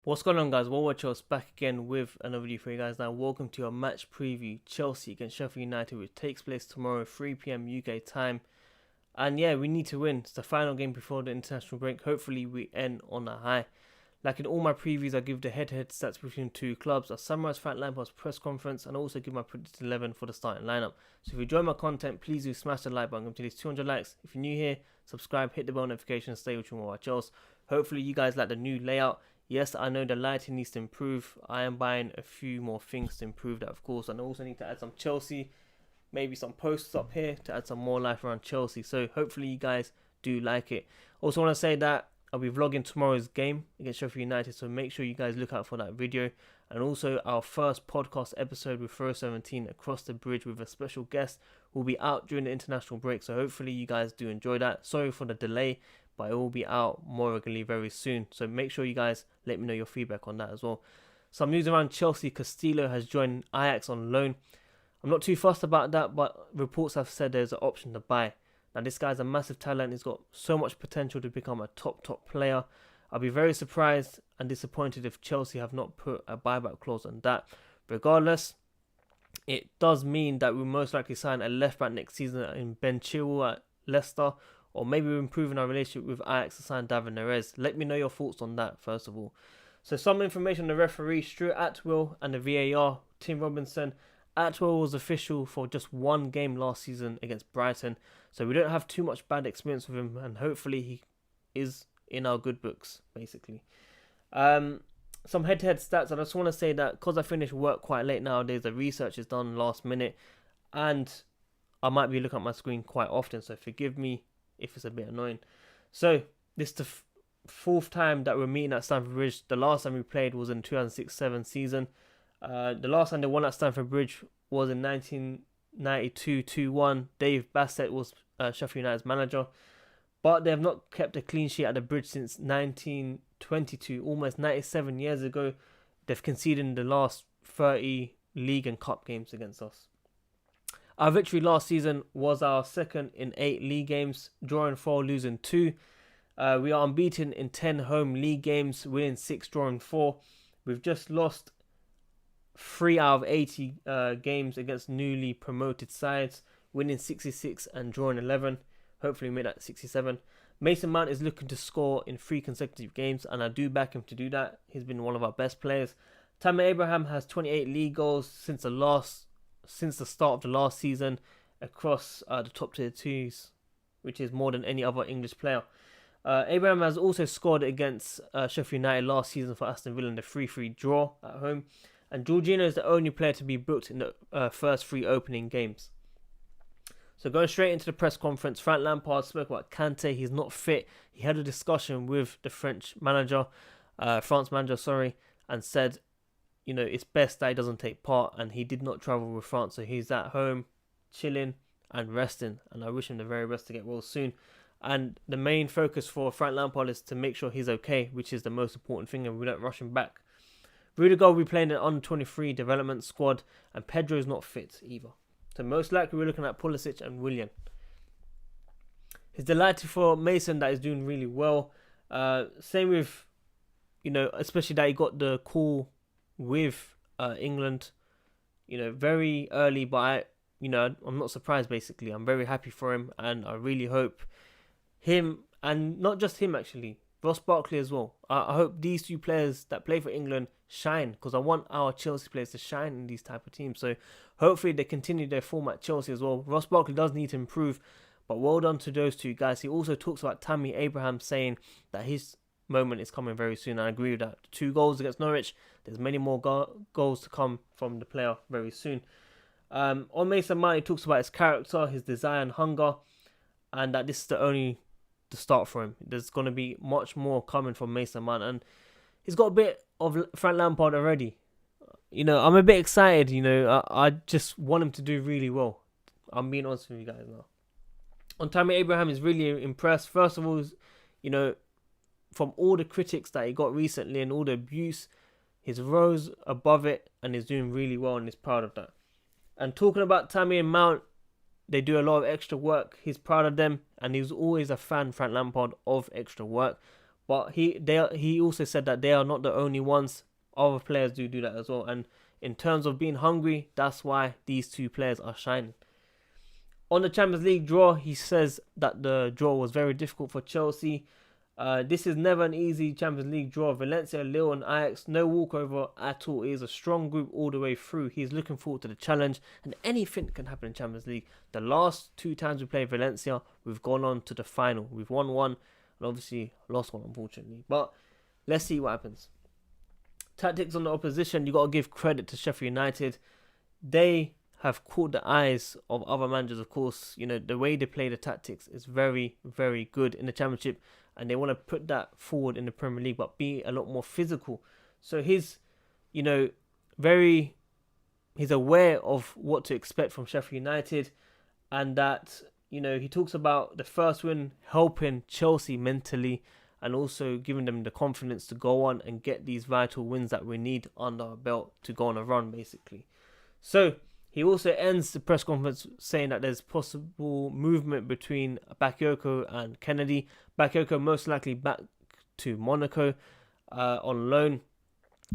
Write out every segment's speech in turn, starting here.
What's going on, guys? Chelsea back again with another video for you guys. Now, welcome to your match preview. Chelsea against Sheffield United, which takes place tomorrow, 3 p.m. UK time. And yeah, we need to win. It's the final game before the international break. Hopefully, we end on a high. Like in all my previews, I give the head-to-head stats between two clubs. I summarize Frank Lampard's press conference and also give my predicted 11 for the starting lineup. So if you enjoy my content, please do smash the like button until it's 200 likes. If you're new here, subscribe, hit the bell notification, stay with you more about Chelsea. Hopefully, you guys like the new layout. Yes, I know the lighting needs to improve. I am buying a few more things to improve that, of course. And I also need to add some Chelsea, maybe some posters up here to add some more life around Chelsea. So hopefully you guys do like it. Also want to say that I'll be vlogging tomorrow's game against Sheffield United. So make sure you guys look out for that video. And also our first podcast episode with Throw 17 Across the Bridge with a special guest will be out during the international break. So hopefully you guys do enjoy that. Sorry for the delay, but it will be out more regularly very soon. So make sure you guys let me know your feedback on that as well. Some news around Chelsea. Castillo has joined Ajax on loan. I'm not too fussed about that, but reports have said there's an option to buy. Now, this guy's a massive talent. He's got so much potential to become a top player. I'll be very surprised and disappointed if Chelsea have not put a buyback clause on that. Regardless, it does mean that we'll most likely sign a left back next season in Ben Chilwell at Leicester, or maybe we're improving our relationship with Ajax to sign David Neres. Let me know your thoughts on that, first of all. So some information on the referee, Stuart Atwell, and the VAR, Tim Robinson. Atwell was official for just one game last season against Brighton, so we don't have too much bad experience with him, and hopefully he is in our good books, basically. Some head-to-head stats. I just want to say that because I finish work quite late nowadays, the research is done last minute, and I might be looking at my screen quite often, so forgive me if it's a bit annoying. So this is the fourth time that we're meeting at Stamford Bridge. The last time we played was in 2006-07 season. The last time they won at Stamford Bridge was in 1992 2-1. Dave Bassett was Sheffield United's manager, but they have not kept a clean sheet at the Bridge since 1922, almost 97 years ago. They've conceded in the last 30 league and cup games against us. Our victory last season was our second in 8 league games, drawing 4, losing 2. We are unbeaten in 10 home league games, winning 6, drawing 4. We've just lost 3 out of 80 games against newly promoted sides, winning 66 and drawing 11. Hopefully we make that 67. Mason Mount is looking to score in 3 consecutive games, and I do back him to do that. He's been one of our best players. Tammy Abraham has 28 league goals since the start of the last season across the top tier 2s, which is more than any other English player. Abraham has also scored against Sheffield United last season for Aston Villa in the 3-3 draw at home. And Jorginho is the only player to be booked in the first 3 opening games. So going straight into the press conference, Frank Lampard spoke about Kante. He's not fit. He had a discussion with the France manager, and said, you know, it's best that he doesn't take part, and he did not travel with France, so he's at home, chilling and resting, and I wish him the very best to get well soon. And the main focus for Frank Lampard is to make sure he's okay, which is the most important thing, and we don't rush him back. Rudiger will be playing in an under-23 development squad, and Pedro's not fit either. So most likely we're looking at Pulisic and Willian. He's delighted for Mason that he's doing really well. Same with, you know, especially that he got the call with England, you know, very early, but I'm not surprised basically. I'm very happy for him, and I really hope him, and not just him actually, Ross Barkley as well. I hope these 2 players that play for England shine, because I want our Chelsea players to shine in these type of teams. So hopefully they continue their form at Chelsea as well. Ross Barkley does need to improve, but well done to those 2 guys. He also talks about Tammy Abraham, saying that his moment is coming very soon. I agree with that. 2 goals against Norwich. There's many more goals to come from the player very soon. On Mason Mount, he talks about his character, his desire and hunger, and that this is the start for him. There's going to be much more coming from Mason Mount, and he's got a bit of Frank Lampard already. You know, I'm a bit excited. You know, I just want him to do really well. I'm being honest with you guys now. On Tammy Abraham is really impressed. First of all, you know, from all the critics that he got recently and all the abuse, he's rose above it and is doing really well, and he's proud of that. And talking about Tammy and Mount, they do a lot of extra work. He's proud of them, and he's always a fan, Frank Lampard, of extra work. But he also said that they are not the only ones. Other players do that as well. And in terms of being hungry, that's why these two players are shining. On the Champions League draw, he says that the draw was very difficult for Chelsea. This is never an easy Champions League draw. Valencia, Lille and Ajax, no walkover at all. It is a strong group all the way through. He's looking forward to the challenge, and anything can happen in Champions League. The last 2 times we played Valencia, we've gone on to the final. We've won one, and obviously lost one, unfortunately. But let's see what happens. Tactics on the opposition, you got to give credit to Sheffield United. They have caught the eyes of other managers, of course. You know, the way they play the tactics is very, very good in the Championship, and they want to put that forward in the Premier League, but be a lot more physical. So he's aware of what to expect from Sheffield United, and that, he talks about the first win helping Chelsea mentally, and also giving them the confidence to go on and get these vital wins that we need under our belt to go on a run, basically. So he also ends the press conference saying that there's possible movement between Bakayoko and Kennedy. Bakayoko most likely back to Monaco on loan,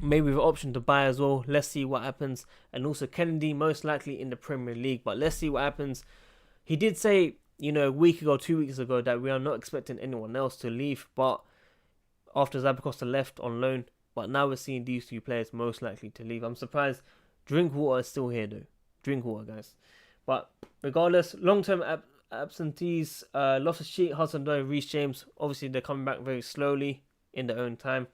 maybe with an option to buy as well. Let's see what happens. And also Kennedy most likely in the Premier League, but let's see what happens. He did say, a week ago, 2 weeks ago, that we are not expecting anyone else to leave, but after Zappacosta left on loan, but now we're seeing these 2 players most likely to leave. I'm surprised Drinkwater is still here though. Drinkwater, guys. But regardless, long-term absentees, Loftus-Cheek, HUDSON-ODOI, Reece James, obviously they're coming back very slowly in their own time.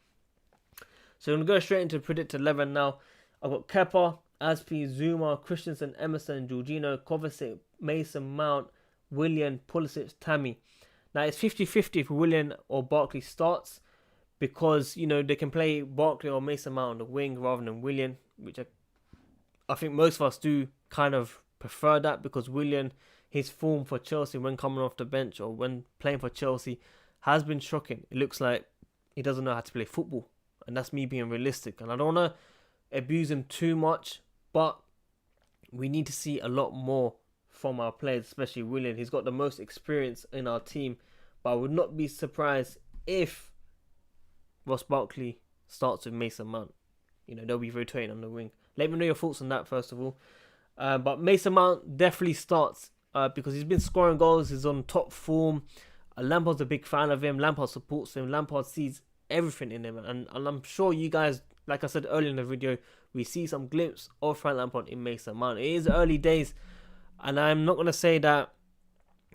So I'm going to go straight into Predicted 11 now. I've got Kepa, Aspi, Zuma, Christensen, Emerson, Jorginho, Kovacic, Mason Mount, Willian, Pulisic, Tammy. Now it's 50-50 if Willian or Barkley starts, because they can play Barkley or Mason Mount on the wing rather than Willian, which I think most of us do kind of prefer that, because Willian, his form for Chelsea when coming off the bench or when playing for Chelsea has been shocking. It looks like he doesn't know how to play football, and that's me being realistic, and I don't want to abuse him too much, but we need to see a lot more from our players, especially Willian. He's got the most experience in our team, but I would not be surprised if Ross Barkley starts with Mason Mount. They'll be rotating on the wing. Let me know your thoughts on that first of all. But Mason Mount definitely starts because he's been scoring goals. He's on top form. Lampard's a big fan of him. Lampard supports him. Lampard sees everything in him. And I'm sure you guys, like I said earlier in the video, we see some glimpse of Frank Lampard in Mason Mount. It is early days, and I'm not going to say that,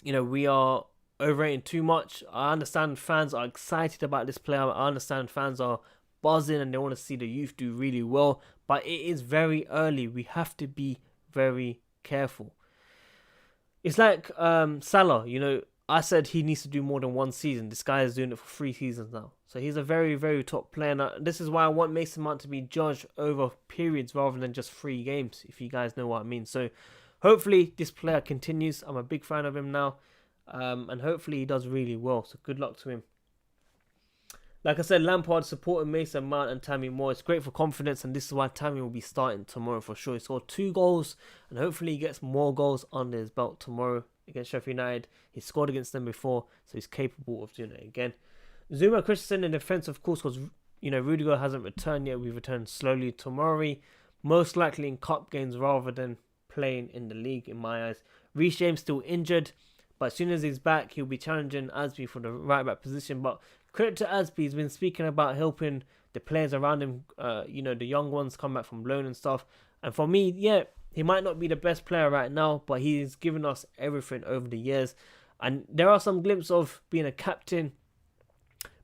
we are overrating too much. I understand fans are excited about this player. I understand fans are buzzing and they want to see the youth do really well. But it is very early. We have to be very careful. It's like Salah, I said he needs to do more than 1 season. This guy is doing it for 3 seasons now. So he's a very, very top player. And this is why I want Mason Mount to be judged over periods rather than just 3 games, if you guys know what I mean. So hopefully this player continues. I'm a big fan of him now. And hopefully he does really well. So good luck to him. Like I said, Lampard supporting Mason Mount and Tammy Moore. It's great for confidence, and this is why Tammy will be starting tomorrow for sure. He scored 2 goals, and hopefully he gets more goals under his belt tomorrow against Sheffield United. He scored against them before, so he's capable of doing it again. Zuma, Christensen in defence, of course, because Rudiger hasn't returned yet. We've returned slowly. Tomori, most likely in cup games rather than playing in the league, in my eyes. Reece James still injured, but as soon as he's back, he'll be challenging Asby for the right back position. But credit to Asby, he's been speaking about helping the players around him, the young ones come back from loan and stuff. And for me, he might not be the best player right now, but he's given us everything over the years. And there are some glimpses of being a captain.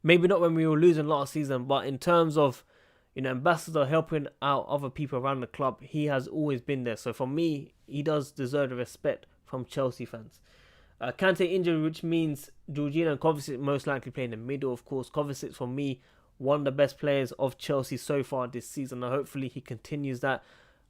Maybe not when we were losing last season, but in terms of, ambassador helping out other people around the club, he has always been there. So for me, he does deserve the respect from Chelsea fans. Kante injury, which means Jorginho and Kovacic most likely play in the middle, of course. Kovacic, for me, one of the best players of Chelsea so far this season, and hopefully he continues that.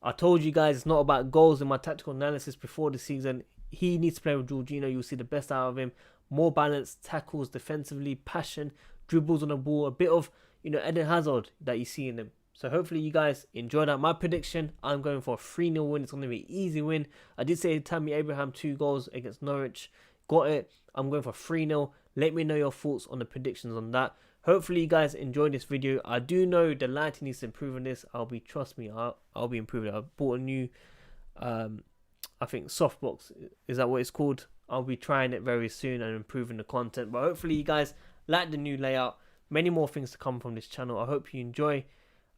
I told you guys it's not about goals in my tactical analysis before the season. He needs to play with Jorginho. You'll see the best out of him. More balance, tackles defensively, passion, dribbles on the ball, a bit of, Eden Hazard that you see in him. So hopefully you guys enjoyed that. My prediction, I'm going for a 3-0 win. It's going to be an easy win. I did say Tammy Abraham 2 goals against Norwich. Got it. I'm going for 3-0. Let me know your thoughts on the predictions on that. Hopefully you guys enjoyed this video. I do know the lighting needs to improve on this. Trust me, I'll be improving it. I bought a new I think softbox, is that what it's called? I'll be trying it very soon and improving the content. But hopefully you guys like the new layout. Many more things to come from this channel. I hope you enjoy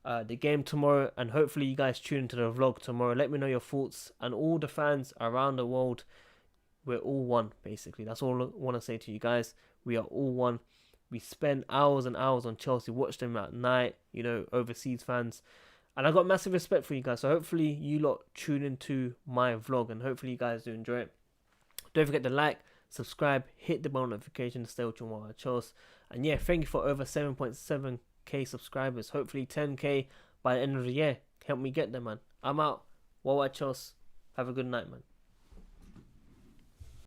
the game tomorrow, and hopefully you guys tune into the vlog tomorrow. Let me know your thoughts, and all the fans around the world, we're all one, basically. That's all I want to say to you guys. We are all one. We spend hours and hours on Chelsea, watch them at night, you know, overseas fans. And I got massive respect for you guys. So hopefully you lot tune into my vlog, and hopefully you guys do enjoy it. Don't forget to like, subscribe, hit the bell notification to stay with while I chose. And yeah, thank you for over 7.7k subscribers. Hopefully 10k by the end of the year. Help me get there, man. I'm out. While I chose. Have a good night, man.